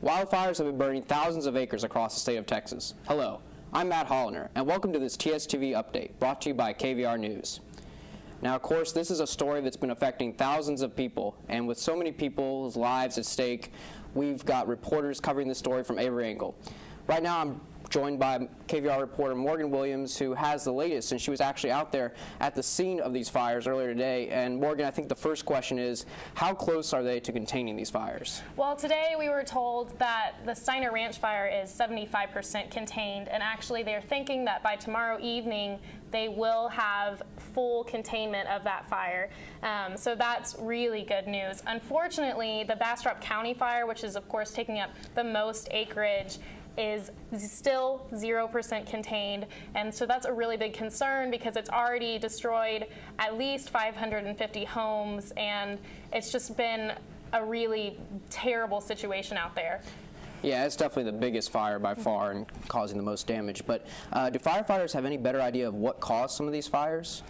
Wildfires have been burning thousands of acres across the state of Texas. Hello, I'm Matt Holiner, and welcome to this TSTV update brought to you by KVR News. Now, of course, this is a story that's been affecting thousands of people, and with so many people's lives at stake, we've got reporters covering this story from every angle. Right now, I'm joined by KVR reporter Morgan Williams, who has the latest, and she was actually out there at the scene of these fires earlier today. And Morgan, I think the first question is, how close are they to containing these fires? Well, today we were told that the Steiner Ranch fire is 75% contained, and actually they're thinking that by tomorrow evening they will have full containment of that fire. So that's really good news. Unfortunately, the Bastrop County fire, which is of course taking up the most acreage, is still 0% contained, and so that's a really big concern because it's already destroyed at least 550 homes, and it's just been a really terrible situation out there. Yeah, it's definitely the biggest fire by far and causing the most damage. But do firefighters have any better idea of what caused some of these fires?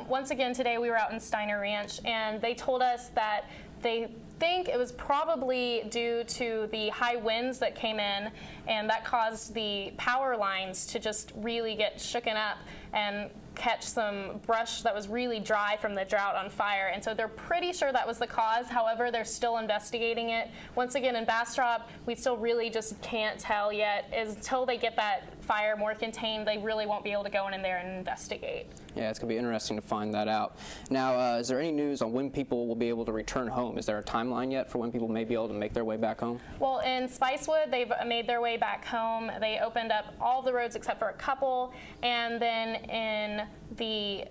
Once again, today we were out in Steiner Ranch, and they told us that they think it was probably due to the high winds that came in, and that caused the power lines to just really get shooken up and catch some brush that was really dry from the drought on fire. And so they're pretty sure that was the cause. However, they're still investigating it. Once again, in Bastrop, we still really just can't tell yet. Until they get that fire more contained, they really won't be able to go in there and investigate. Yeah, it's going to be interesting to find that out. Now, is there any news on when people will be able to return home? Is there a timeline yet for when people may be able to make their way back home? Well, in Spicewood, they've made their way back home. They opened up all the roads except for a couple, and then in the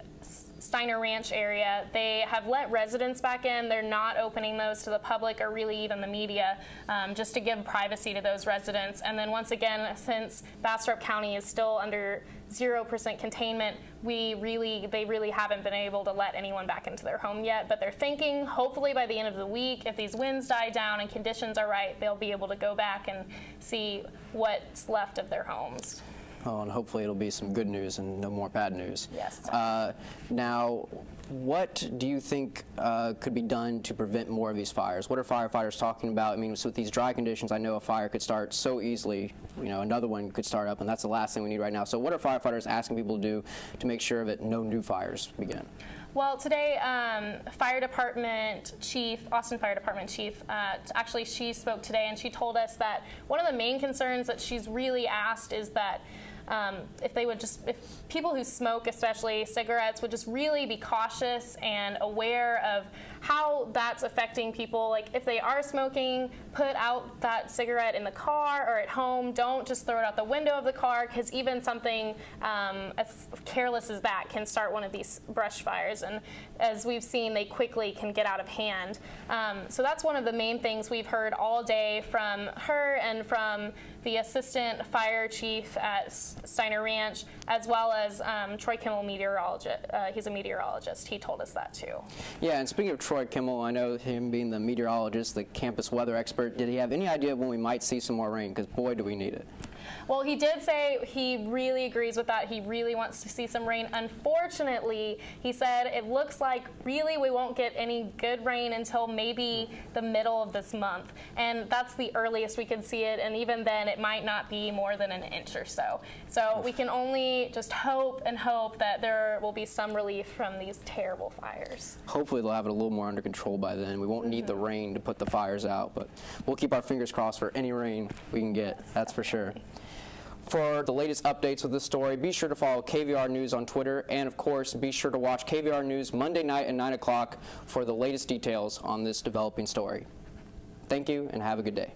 Steiner Ranch area, they have let residents back in. They're not opening those to the public or really even the media, just to give privacy to those residents. And then once again, since Bastrop County is still under 0% containment, they really haven't been able to let anyone back into their home yet. But they're thinking, hopefully by the end of the week, if these winds die down and conditions are right, they'll be able to go back and see what's left of their homes. Oh, and hopefully it'll be some good news and no more bad news. Yes. Now, what do you think could be done to prevent more of these fires? What are firefighters talking about? I mean, with these dry conditions, I know a fire could start so easily. You know, another one could start up, and that's the last thing we need right now. So what are firefighters asking people to do to make sure that no new fires begin? Well, today, Fire Department Chief, Austin Fire Department Chief, actually she spoke today, and she told us that one of the main concerns that she's really asked is that if people who smoke, especially cigarettes, would just really be cautious and aware of how that's affecting people. Like, if they are smoking, put out that cigarette in the car or at home. Don't just throw it out the window of the car, because even something as careless as that can start one of these brush fires. And as we've seen, they quickly can get out of hand. So that's one of the main things we've heard all day from her and from the assistant fire chief at Steiner Ranch, as well as Troy Kimmel, meteorologist. He's a meteorologist. He told us that too. Yeah, and speaking of Troy Kimmel, I know him being the meteorologist, the campus weather expert. Did he have any idea of when we might see some more rain? Because boy, do we need it. Well, he did say he really agrees with that. He really wants to see some rain. Unfortunately, he said it looks like really we won't get any good rain until maybe the middle of this month. And that's the earliest we can see it, and even then it might not be more than an inch or so. So we can only just hope and hope that there will be some relief from these terrible fires. Hopefully they'll have it a little more under control by then. We won't need the rain to put the fires out, but we'll keep our fingers crossed for any rain we can get. That's for sure. For the latest updates with this story, be sure to follow KVR News on Twitter, and of course, be sure to watch KVR News Monday night at 9 o'clock for the latest details on this developing story. Thank you, and have a good day.